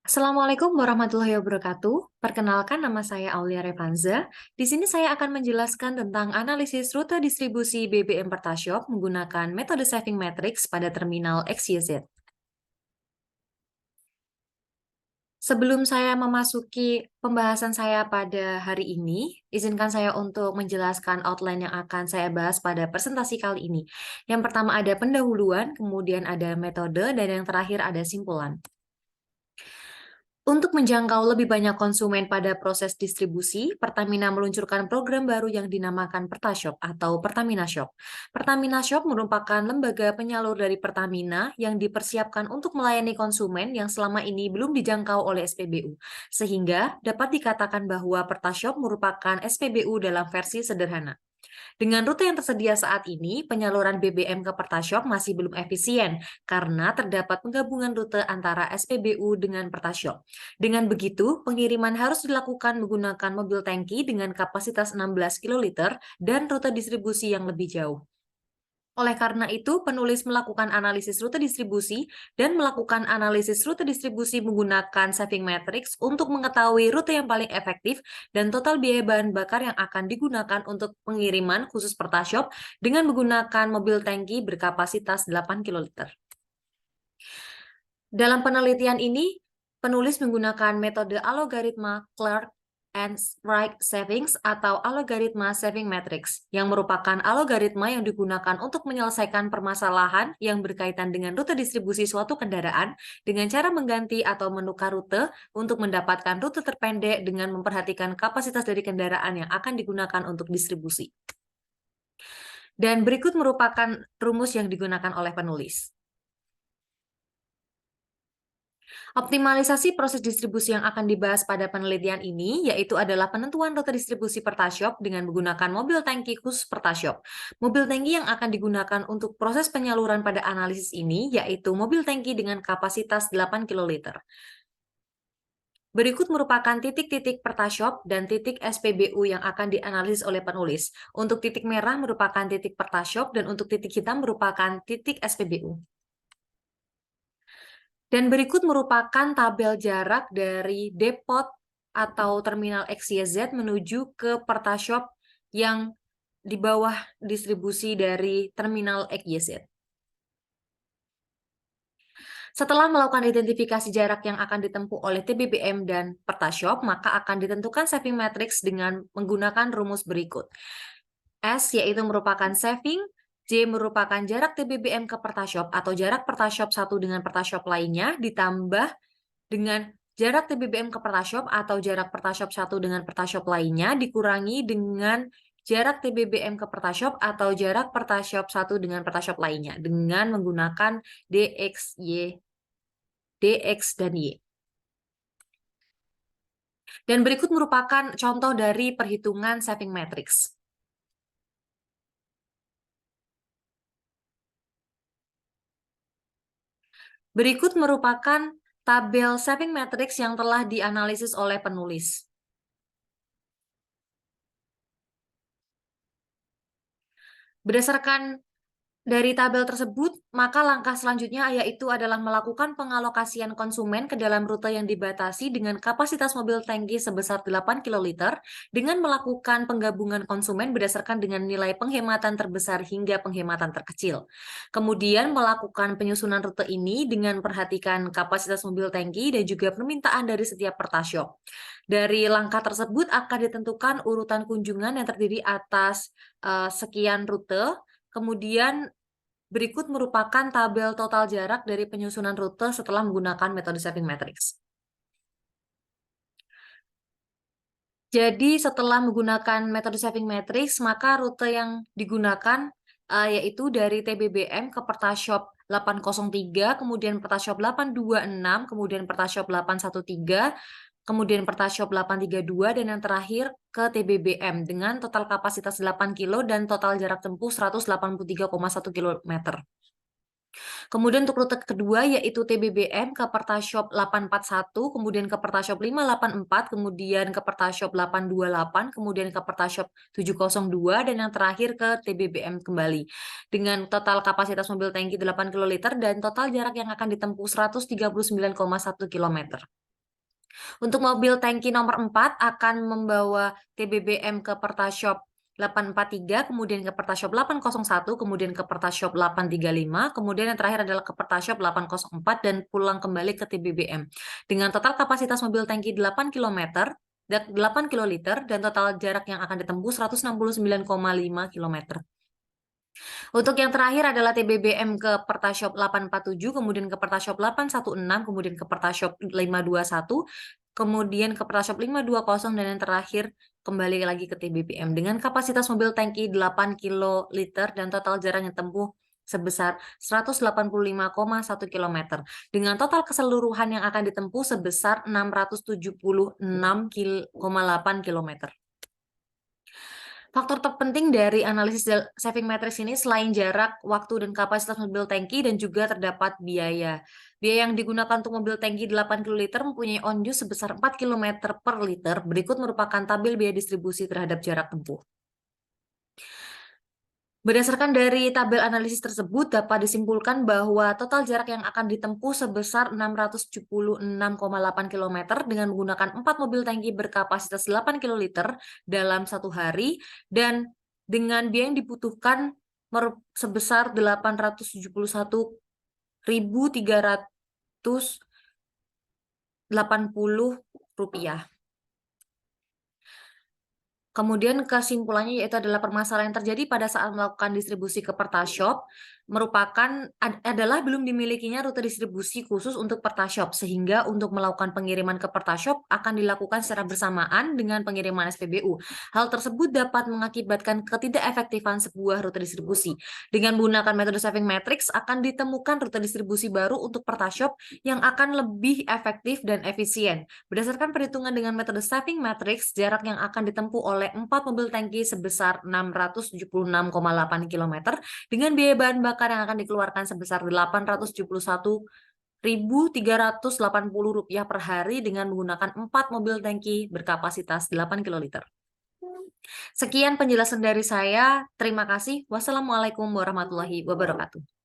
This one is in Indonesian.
Assalamualaikum warahmatullahi wabarakatuh. Perkenalkan, nama saya Aulia Revanza. Di sini saya akan menjelaskan tentang analisis rute distribusi BBM Pertashop menggunakan metode saving matrix pada terminal XYZ. Sebelum saya memasuki pembahasan saya pada hari ini, izinkan saya untuk menjelaskan outline yang akan saya bahas pada presentasi kali ini. Yang pertama ada pendahuluan, kemudian ada metode, dan yang terakhir ada simpulan. Untuk menjangkau lebih banyak konsumen pada proses distribusi, Pertamina meluncurkan program baru yang dinamakan Pertashop atau Pertamina Shop. Pertamina Shop merupakan lembaga penyalur dari Pertamina yang dipersiapkan untuk melayani konsumen yang selama ini belum dijangkau oleh SPBU. Sehingga dapat dikatakan bahwa Pertashop merupakan SPBU dalam versi sederhana. Dengan rute yang tersedia saat ini, penyaluran BBM ke Pertashop masih belum efisien karena terdapat penggabungan rute antara SPBU dengan Pertashop. Dengan begitu, pengiriman harus dilakukan menggunakan mobil tangki dengan kapasitas 16 kiloliter dan rute distribusi yang lebih jauh. Oleh karena itu, penulis melakukan analisis rute distribusi dan melakukan analisis rute distribusi menggunakan saving matrix untuk mengetahui rute yang paling efektif dan total biaya bahan bakar yang akan digunakan untuk pengiriman khusus Pertashop dengan menggunakan mobil tangki berkapasitas 8 kiloliter. Dalam penelitian ini, penulis menggunakan metode algoritma Clark and Wright Savings atau algoritma saving matrix, yang merupakan algoritma yang digunakan untuk menyelesaikan permasalahan yang berkaitan dengan rute distribusi suatu kendaraan dengan cara mengganti atau menukar rute untuk mendapatkan rute terpendek dengan memperhatikan kapasitas dari kendaraan yang akan digunakan untuk distribusi. Dan berikut merupakan rumus yang digunakan oleh penulis. Optimalisasi proses distribusi yang akan dibahas pada penelitian ini yaitu adalah penentuan rute distribusi Pertashop dengan menggunakan mobil tangki khusus Pertashop. Mobil tangki yang akan digunakan untuk proses penyaluran pada analisis ini yaitu mobil tangki dengan kapasitas 8 kiloliter. Berikut merupakan titik-titik Pertashop dan titik SPBU yang akan dianalisis oleh penulis. Untuk titik merah merupakan titik Pertashop dan untuk titik hitam merupakan titik SPBU. Dan berikut merupakan tabel jarak dari depot atau terminal XYZ menuju ke Pertashop yang di bawah distribusi dari terminal XYZ. Setelah melakukan identifikasi jarak yang akan ditempuh oleh TBBM dan Pertashop, maka akan ditentukan saving matrix dengan menggunakan rumus berikut. S yaitu merupakan saving, J merupakan jarak TBBM ke Pertashop atau jarak Pertashop satu dengan Pertashop lainnya ditambah dengan jarak TBBM ke Pertashop atau jarak Pertashop satu dengan Pertashop lainnya dikurangi dengan jarak TBBM ke Pertashop atau jarak Pertashop satu dengan Pertashop lainnya dengan menggunakan DX, dan Y. Dan berikut merupakan contoh dari perhitungan saving matrix. Berikut merupakan tabel saving matrix yang telah dianalisis oleh penulis. Berdasarkan dari tabel tersebut, maka langkah selanjutnya yaitu adalah melakukan pengalokasian konsumen ke dalam rute yang dibatasi dengan kapasitas mobil tangki sebesar 8 kiloliter dengan melakukan penggabungan konsumen berdasarkan dengan nilai penghematan terbesar hingga penghematan terkecil. Kemudian melakukan penyusunan rute ini dengan perhatikan kapasitas mobil tangki dan juga permintaan dari setiap Pertashop. Dari langkah tersebut akan ditentukan urutan kunjungan yang terdiri atas sekian rute. Kemudian berikut merupakan tabel total jarak dari penyusunan rute setelah menggunakan metode saving matrix. Jadi setelah menggunakan metode saving matrix, maka rute yang digunakan yaitu dari TBBM ke Pertashop 803, kemudian Pertashop 826, kemudian Pertashop 813, kemudian Pertashop 832, dan yang terakhir ke TBBM dengan total kapasitas 8 kilo dan total jarak tempuh 183,1 km. Kemudian untuk rute kedua yaitu TBBM ke Pertashop 841, kemudian ke Pertashop 584, kemudian ke Pertashop 828, kemudian ke Pertashop 702, dan yang terakhir ke TBBM kembali. Dengan total kapasitas mobil tangki 8 kiloliter dan total jarak yang akan ditempuh 139,1 km. Untuk mobil tangki nomor 4 akan membawa TBBM ke Pertashop 843, kemudian ke Pertashop 801, kemudian ke Pertashop 835, kemudian yang terakhir adalah ke Pertashop 804 dan pulang kembali ke TBBM. Dengan total kapasitas mobil tangki 8 km, 8 kiloliter dan total jarak yang akan ditempuh 169,5 km. Untuk yang terakhir adalah TBBM ke Pertashop 847, kemudian ke Pertashop 816, kemudian ke Pertashop 521, kemudian ke Pertashop 520, dan yang terakhir kembali lagi ke TBBM. Dengan kapasitas mobil tangki 8 kiloliter dan total jarak yang tempuh sebesar 185,1 km. Dengan total keseluruhan yang akan ditempuh sebesar 676,8 km. Faktor terpenting dari analisis saving matrix ini selain jarak, waktu, dan kapasitas mobil tangki dan juga terdapat biaya. Biaya yang digunakan untuk mobil tangki 8 kiloliter mempunyai on-use sebesar 4 km per liter. Berikut merupakan tabel biaya distribusi terhadap jarak tempuh. Berdasarkan dari tabel analisis tersebut, dapat disimpulkan bahwa total jarak yang akan ditempuh sebesar 676,8 km dengan menggunakan 4 mobil tangki berkapasitas 8 kiloliter dalam satu hari, dan dengan biaya yang dibutuhkan sebesar 871.380 rupiah. Kemudian kesimpulannya yaitu adalah permasalahan yang terjadi pada saat melakukan distribusi ke Pertashop adalah belum dimilikinya rute distribusi khusus untuk Pertashop, sehingga untuk melakukan pengiriman ke Pertashop akan dilakukan secara bersamaan dengan pengiriman SPBU. Hal tersebut dapat mengakibatkan ketidakefektifan sebuah rute distribusi. Dengan menggunakan metode saving matrix akan ditemukan rute distribusi baru untuk Pertashop yang akan lebih efektif dan efisien. Berdasarkan perhitungan dengan metode saving matrix, jarak yang akan ditempuh oleh 4 mobil tangki sebesar 676,8 km dengan biaya bahan bakar yang akan dikeluarkan sebesar 871.380 rupiah per hari dengan menggunakan 4 mobil tangki berkapasitas 8 kiloliter. Sekian penjelasan dari saya. Terima kasih. Wassalamualaikum warahmatullahi wabarakatuh.